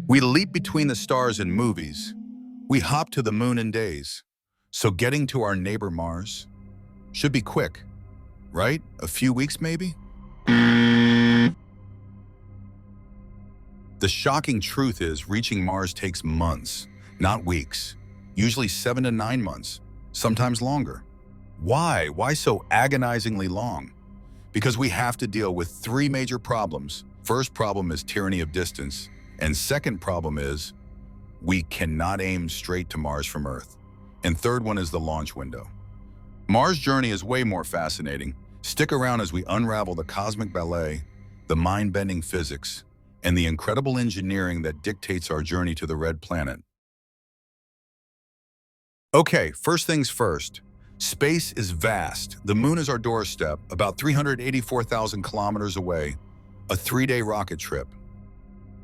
We leap between the stars in movies. We hop to the moon in days. So getting to our neighbor Mars should be quick, right? A few weeks maybe? The shocking truth is reaching Mars takes months, not weeks. Usually 7 to 9 months, sometimes longer. Why? Why so agonizingly long? Because we have to deal with 3 major problems. First problem is tyranny of distance, and second problem is we cannot aim straight to Mars from Earth. And third one is the launch window. Mars journey is way more fascinating. Stick around as we unravel the cosmic ballet, the mind-bending physics, and the incredible engineering that dictates our journey to the red planet. Okay, first things first. Space is vast. The moon is our doorstep, about 384,000 kilometers away, a 3-day rocket trip.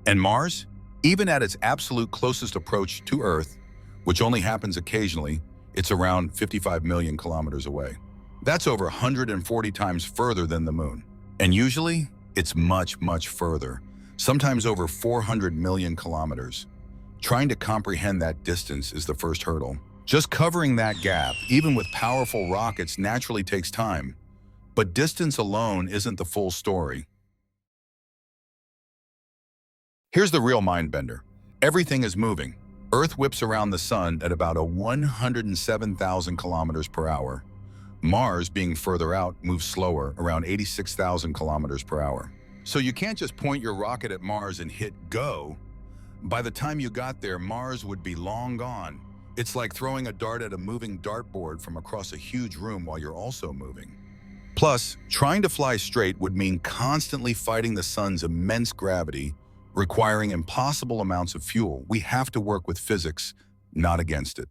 And Mars, even at its absolute closest approach to Earth, which only happens occasionally, it's around 55 million kilometers away. That's over 140 times further than the moon. And usually, it's much, much further, sometimes over 400 million kilometers. Trying to comprehend that distance is the first hurdle. Just covering that gap, even with powerful rockets, naturally takes time. But distance alone isn't the full story. Here's the real mind-bender. Everything is moving. Earth whips around the sun at about 107,000 kilometers per hour. Mars, being further out, moves slower, around 86,000 kilometers per hour. So you can't just point your rocket at Mars and hit go. By the time you got there, Mars would be long gone. It's like throwing a dart at a moving dartboard from across a huge room while you're also moving. Plus, trying to fly straight would mean constantly fighting the sun's immense gravity, requiring impossible amounts of fuel. We have to work with physics, not against it.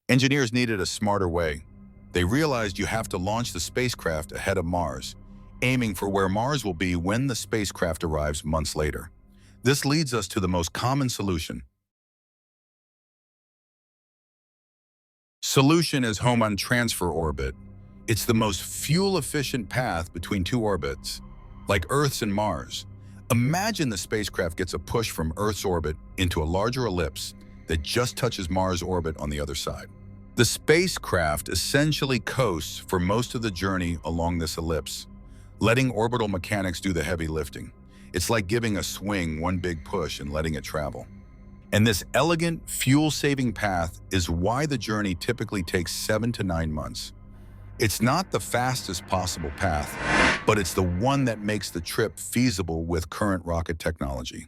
Engineers needed a smarter way. They realized you have to launch the spacecraft ahead of Mars, aiming for where Mars will be when the spacecraft arrives months later. This leads us to the most common solution. Solution is Hohmann Transfer Orbit. It's the most fuel-efficient path between 2 orbits, like Earth's and Mars. Imagine the spacecraft gets a push from Earth's orbit into a larger ellipse that just touches Mars' orbit on the other side. The spacecraft essentially coasts for most of the journey along this ellipse, letting orbital mechanics do the heavy lifting. It's like giving a swing one big push and letting it travel. And this elegant, fuel-saving path is why the journey typically takes 7 to 9 months. It's not the fastest possible path, but it's the one that makes the trip feasible with current rocket technology.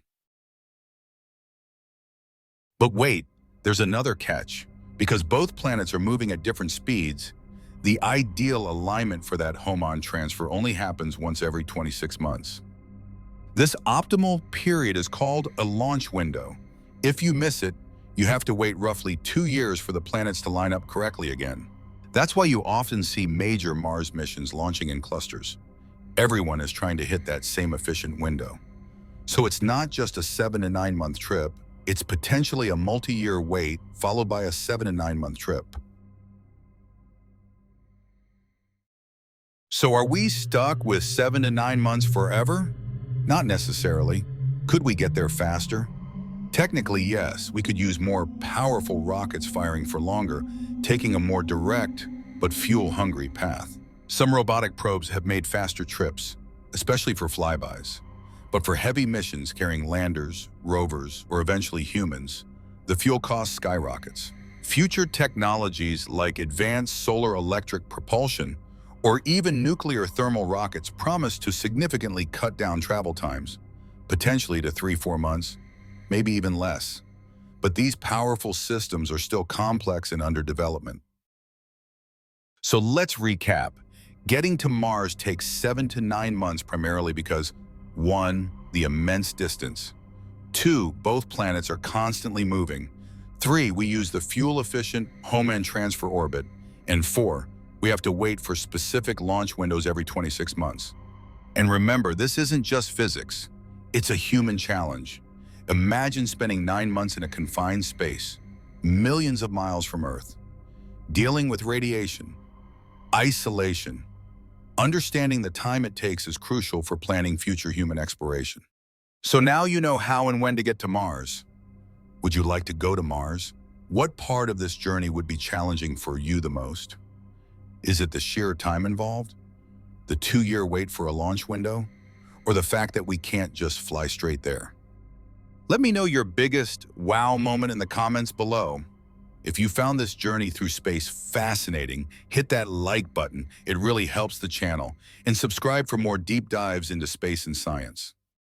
But wait, there's another catch. Because both planets are moving at different speeds, the ideal alignment for that Hohmann transfer only happens once every 26 months. This optimal period is called a launch window. If you miss it, you have to wait roughly 2 years for the planets to line up correctly again. That's why you often see major Mars missions launching in clusters. Everyone is trying to hit that same efficient window. So it's not just a 7 to 9 month trip, it's potentially a multi-year wait followed by a 7 to 9 month trip. So are we stuck with 7 to 9 months forever? Not necessarily. Could we get there faster? Technically, yes. We could use more powerful rockets firing for longer, taking a more direct but fuel-hungry path. Some robotic probes have made faster trips, especially for flybys. But for heavy missions carrying landers, rovers, or eventually humans, the fuel cost skyrockets. Future technologies like advanced solar electric propulsion or even nuclear thermal rockets promise to significantly cut down travel times, potentially to 3-4 months, maybe even less. But these powerful systems are still complex and under development. So let's recap. Getting to Mars takes 7 to 9 months primarily because 1, the immense distance. 2, both planets are constantly moving. 3, we use the fuel-efficient Hohmann Transfer Orbit. And 4, we have to wait for specific launch windows every 26 months. And remember, this isn't just physics. It's a human challenge. Imagine spending 9 months in a confined space, millions of miles from Earth, dealing with radiation, isolation. Understanding the time it takes is crucial for planning future human exploration. So now you know how and when to get to Mars. Would you like to go to Mars? What part of this journey would be challenging for you the most? Is it the sheer time involved? The 2-year wait for a launch window? Or the fact that we can't just fly straight there? Let me know your biggest wow moment in the comments below. If you found this journey through space fascinating, hit that like button. It really helps the channel. And subscribe for more deep dives into space and science.